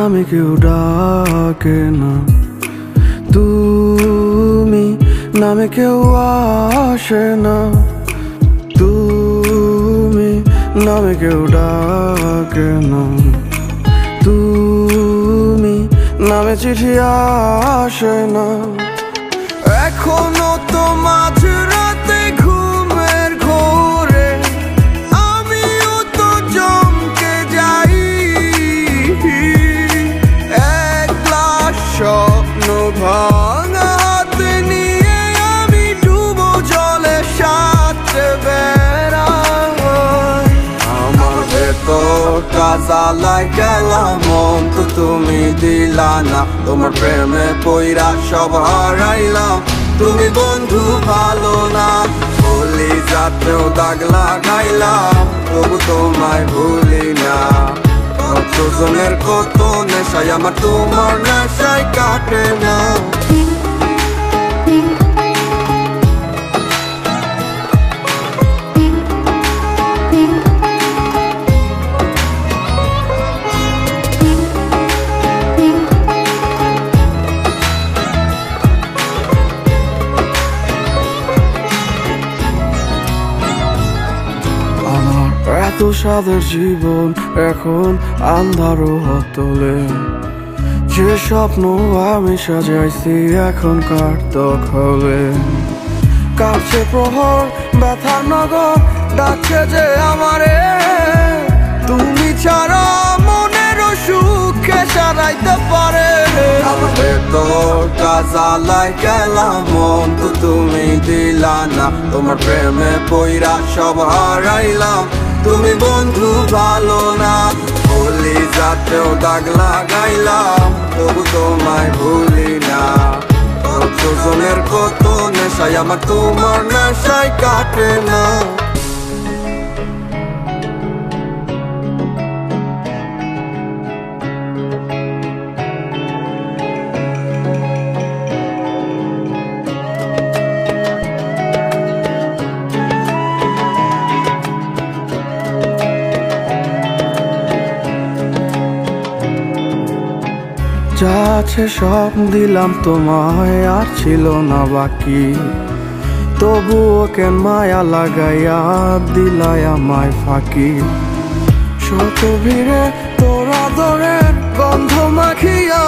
নামে কেউ ডাকে না, তুমি নামে কেউ আসে না, তুমি নামে কেউ ডাকে না, তুমি নামে চিঠি আসে না। এখনো তো মাঝরাতে ঘুমের ঘোরে আমিও তো চমকে যাই, এক গ্লাস স্বপ্ন ভাঙা হাতে নিয়ে আমি ডুবো জলে সাঁতরে বেড়াই। আমার ভেতরটা জ্বালায় গেলাম, মন তো তুমি দিলা না, তোমার প্রেমে পইরা সব হারাইলাম। তুমি বন্ধু ভালো না, বলি যাতেও দাগ লাগাইলাম, তবু তোমায় ভুলি না। কতজনের কত নেশায় আমার তোমার নেশায় কাটে না। এত সাদের জীবন এখন আন্ধারও হতলে, যে স্বপ্ন আমি সাজাইছি এখন কার দখলে। কাছে প্রহর ব্যথার নগর ডাকছে যে আমারে, তুমি ছাড়া মনেরও সুখে সারাইতে পারে। আমার ভেতরটা জ্বালায় গেলাম, মন তো তুমি দিলা না, তোমার প্রেমে পইরা সব হারাইলাম। তুমি বন্ধু ভালো না, বলি যাতেও দাগ লাগাইলাম, তবু তোমায় ভুলি না। কতজনের কত নেশায় আমার তোমার নেশায় কাটে না। যা আছে সব দিলাম তোমায়, আর ছিল না বাকি, তবুও কেন মায়া লাগাইয়া দিলাই আমায় ফাঁকি। শত ভিড়ে তোর আদরের গন্ধ মাখিয়া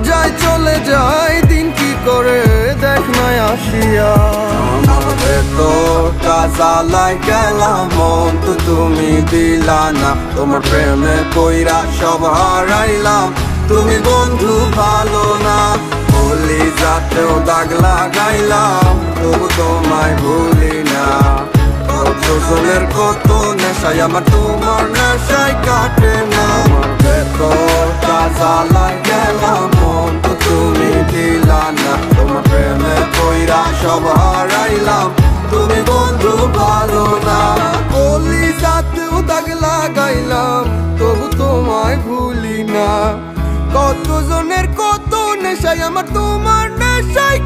যাই চলে যায় দিন কি করে দেখ নাই আসিয়া। আমার ভেতরটা জ্বালায় গেলাম, মন তো তুমি দিলা না, তোমার প্রেমে পইরা সব হারাইলাম। তুমি বন্ধু ভালো না, বলি যাতেও দাগ লাগাইলাম, তবু তোমায় ভুলি না। কতজনের কত নেশায় আমার তোমার নেশায় কাটে না। আমার ভেতরটা জ্বালায় গেলাম, মন তো তুমি দিলা না, তোমার প্রেমে পইরা সব হারাইলাম। তুমি বন্ধু ভালো না, বলি যাতেও দাগ লাগাইলাম, তবু তোমায় ভুলি না। কতজনের কত নেশায় আমার তোমার নেশায়